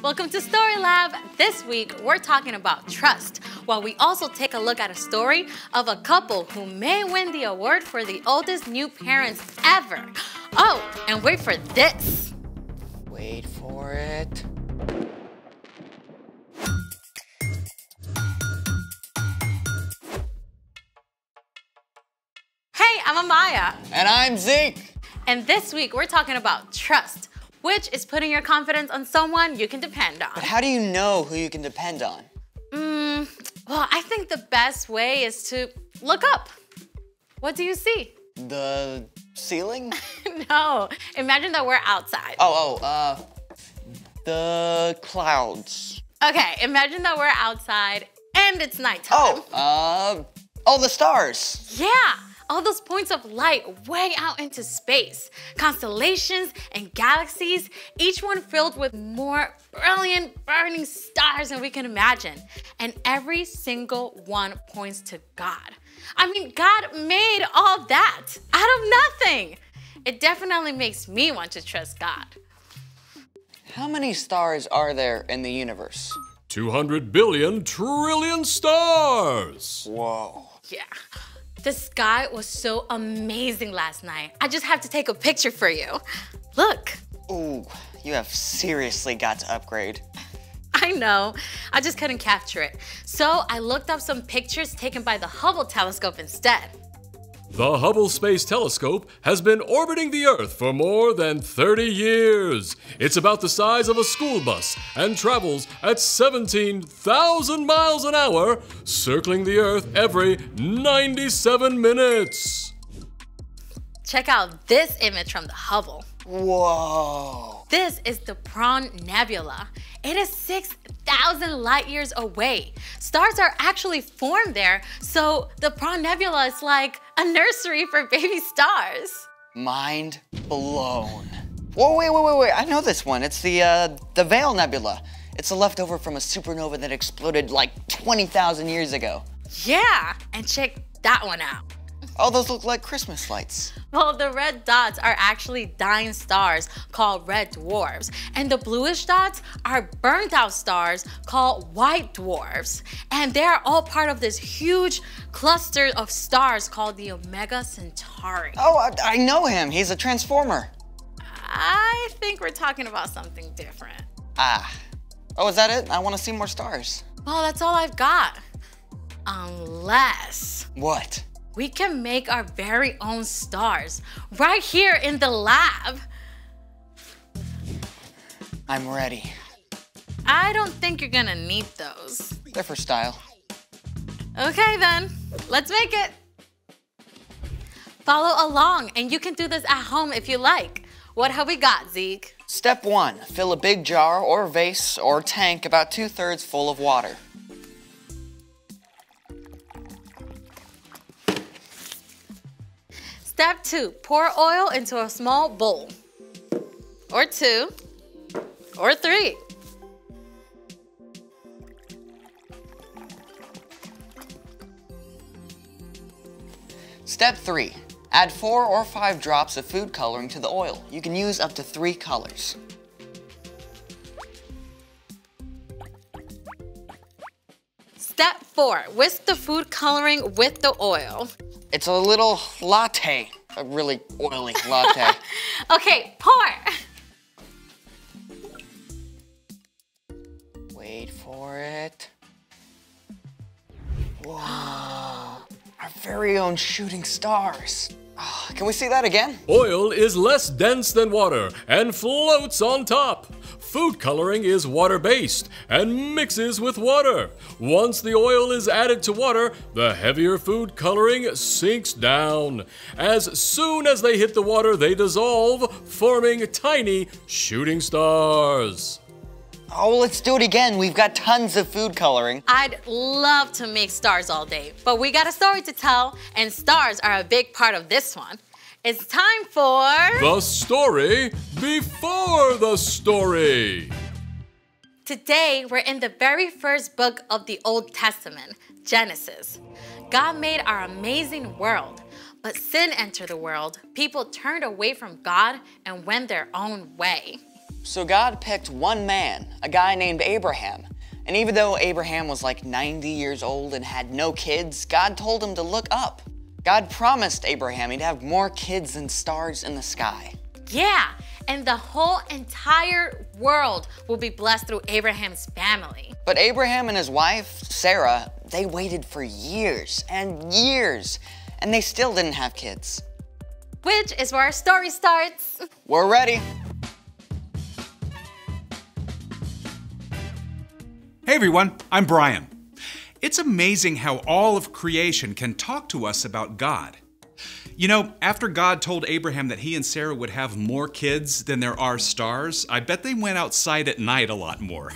Welcome to Story Lab. This week, we're talking about trust, while we also take a look at a story of a couple who may win the award for the oldest new parents ever. Oh, and wait for this. Wait for it. Hey, I'm Amaya. And I'm Zeke. And this week, we're talking about trust, which is putting your confidence on someone you can depend on. But how do you know who you can depend on? Well, I think the best way is to look up. What do you see? The ceiling? No, imagine that we're outside. The clouds. Okay, imagine that we're outside and it's nighttime. The stars. Yeah, all those points of light way out into space. Constellations and galaxies, each one filled with more brilliant, burning stars than we can imagine. And every single one points to God. I mean, God made all that out of nothing. It definitely makes me want to trust God. How many stars are there in the universe? 200 billion trillion stars! Whoa. Yeah. The sky was so amazing last night. I just have to take a picture for you. Look. Ooh, you have seriously got to upgrade. I know, I just couldn't capture it. So I looked up some pictures taken by the Hubble telescope instead. The Hubble Space Telescope has been orbiting the Earth for more than 30 years. It's about the size of a school bus and travels at 17,000 miles an hour, circling the Earth every 97 minutes. Check out this image from the Hubble. Whoa. This is the Prawn Nebula. It is 6,000 light years away. Stars are actually formed there, so the Prawn Nebula is like a nursery for baby stars. Mind blown. Whoa, wait. I know this one. It's the Veil Nebula. It's a leftover from a supernova that exploded like 20,000 years ago. Yeah, and check that one out. Oh, those look like Christmas lights. Well, the red dots are actually dying stars called red dwarfs, and the bluish dots are burnt out stars called white dwarfs. And they're all part of this huge cluster of stars called the Omega Centauri. Oh, I know him. He's a transformer. I think we're talking about something different. Oh, is that it? I want to see more stars. Well, that's all I've got. Unless What? we can make our very own stars right here in the lab. I'm ready. I don't think you're gonna need those. They're for style. Okay then, let's make it. Follow along and you can do this at home if you like. What have we got, Zeke? Step 1, fill a big jar or vase or tank about 2/3 full of water. Step 2, pour oil into a small bowl. Or 2, or 3. Step 3, add 4 or 5 drops of food coloring to the oil. You can use up to 3 colors. Step 4, whisk the food coloring with the oil. It's a little latte, a really oily latte. Okay, pour. Wait for it. Whoa, our very own shooting stars. Oh, can we see that again? Oil is less dense than water and floats on top. Food coloring is water-based and mixes with water. Once the oil is added to water, the heavier food coloring sinks down. As soon as they hit the water, they dissolve, forming tiny shooting stars. Oh, let's do it again. We've got tons of food coloring. I'd love to make stars all day, but we got a story to tell, and stars are a big part of this one. It's time for The story before the story. Today, we're in the very first book of the Old Testament, Genesis. God made our amazing world, but sin entered the world. People turned away from God and went their own way. So God picked one man, a guy named Abraham. And even though Abraham was like 90 years old and had no kids, God told him to look up. God promised Abraham he'd have more kids than stars in the sky. Yeah, and the whole entire world will be blessed through Abraham's family. But Abraham and his wife, Sarah, they waited for years and years, and they still didn't have kids. Which is where our story starts. We're ready. Hey everyone, I'm Brian. It's amazing how all of creation can talk to us about God. You know, after God told Abraham that he and Sarah would have more kids than there are stars, I bet they went outside at night a lot more.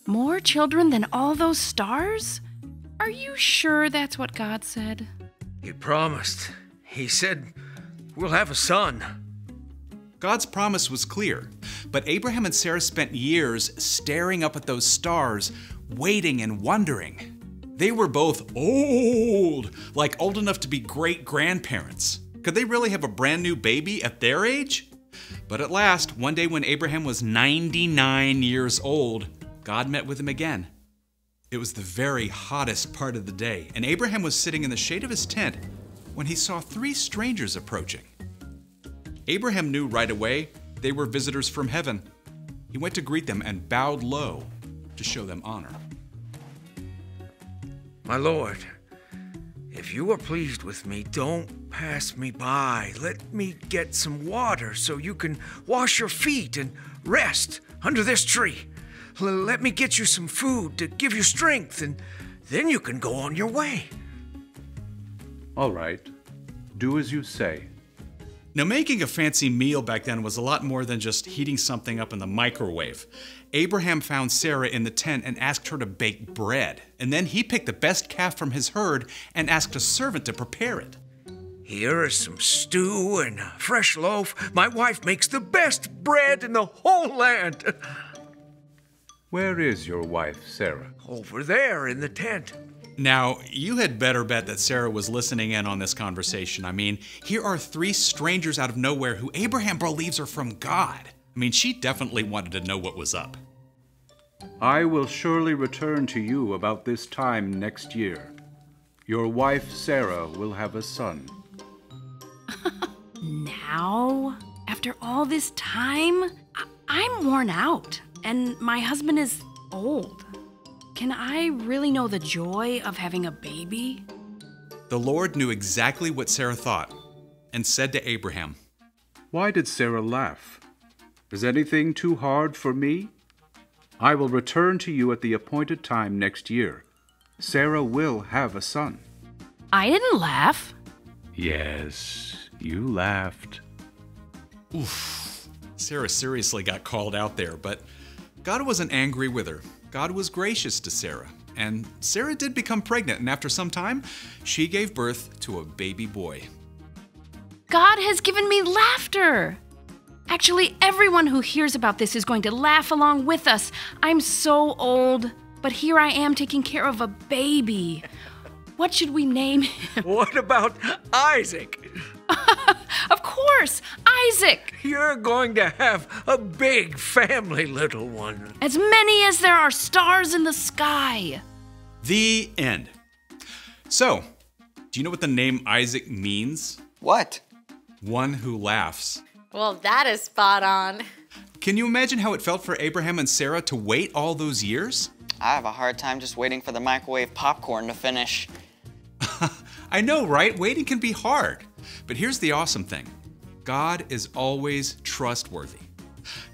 More children than all those stars? Are you sure that's what God said? He promised. He said, we'll have a son. God's promise was clear, but Abraham and Sarah spent years staring up at those stars, waiting and wondering. They were both old, like old enough to be great-grandparents. Could they really have a brand new baby at their age? But at last, one day when Abraham was 99 years old, God met with him again. It was the very hottest part of the day, and Abraham was sitting in the shade of his tent when he saw 3 strangers approaching. Abraham knew right away they were visitors from heaven. He went to greet them and bowed low to show them honor. My lord, if you are pleased with me, don't pass me by. Let me get some water so you can wash your feet and rest under this tree. Let me get you some food to give you strength, and then you can go on your way. All right, do as you say. Now, making a fancy meal back then was a lot more than just heating something up in the microwave. Abraham found Sarah in the tent and asked her to bake bread. And then he picked the best calf from his herd and asked a servant to prepare it. Here is some stew and a fresh loaf. My wife makes the best bread in the whole land. Where is your wife, Sarah? Over there in the tent. Now, you had better bet that Sarah was listening in on this conversation. I mean, here are 3 strangers out of nowhere who Abraham believes are from God. I mean, she definitely wanted to know what was up. I will surely return to you about this time next year. Your wife, Sarah, will have a son. Now? After all this time? I'm worn out, and my husband is old. Can I really know the joy of having a baby? The Lord knew exactly what Sarah thought and said to Abraham, Why did Sarah laugh? Is anything too hard for me? I will return to you at the appointed time next year. Sarah will have a son. I didn't laugh. Yes, you laughed. Oof, Sarah seriously got called out there, but God wasn't angry with her. God was gracious to Sarah, and Sarah did become pregnant, and after some time, she gave birth to a baby boy. God has given me laughter. Actually, everyone who hears about this is going to laugh along with us. I'm so old, but here I am taking care of a baby. What should we name him? What about Isaac? Of course, Isaac. You're going to have a big family, little one. As many as there are stars in the sky. The end. So, do you know what the name Isaac means? What? One who laughs. Well, that is spot on. Can you imagine how it felt for Abraham and Sarah to wait all those years? I have a hard time just waiting for the microwave popcorn to finish. I know, right? Waiting can be hard. But here's the awesome thing. God is always trustworthy.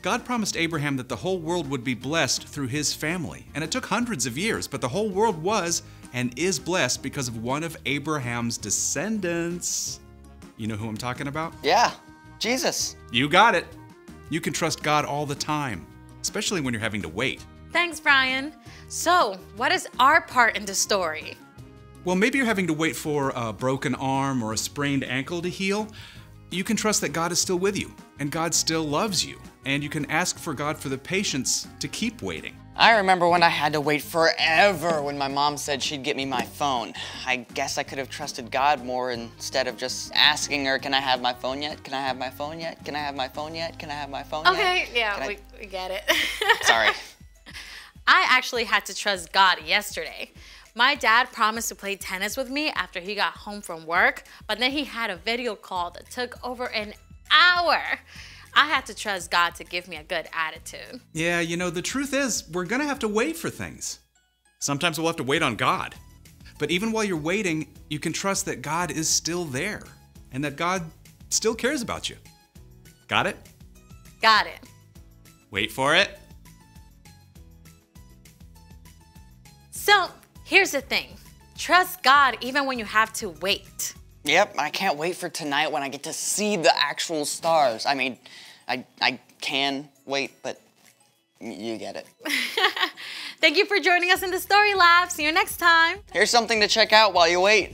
God promised Abraham that the whole world would be blessed through his family. And it took hundreds of years, but the whole world was and is blessed because of one of Abraham's descendants. You know who I'm talking about? Yeah, Jesus. You got it. You can trust God all the time, especially when you're having to wait. Thanks, Brian. So, what is our part in the story? Well, maybe you're having to wait for a broken arm or a sprained ankle to heal. You can trust that God is still with you, and God still loves you, and you can ask for God for the patience to keep waiting. I remember when I had to wait forever when my mom said she'd get me my phone. I guess I could have trusted God more instead of just asking her, can I have my phone yet? Can I have my phone yet? Can I have my phone yet? Can I have my phone yet? Okay, yeah, we get it. Sorry. I actually had to trust God yesterday. My dad promised to play tennis with me after he got home from work, but then he had a video call that took over an hour. I had to trust God to give me a good attitude. Yeah, you know, the truth is, we're gonna have to wait for things. Sometimes we'll have to wait on God. But even while you're waiting, you can trust that God is still there and that God still cares about you. Got it? Got it. Wait for it. So, here's the thing. Trust God even when you have to wait. Yep, I can't wait for tonight when I get to see the actual stars. I mean, I can wait, but you get it. Thank you for joining us in the Story Lab. See you next time. Here's something to check out while you wait.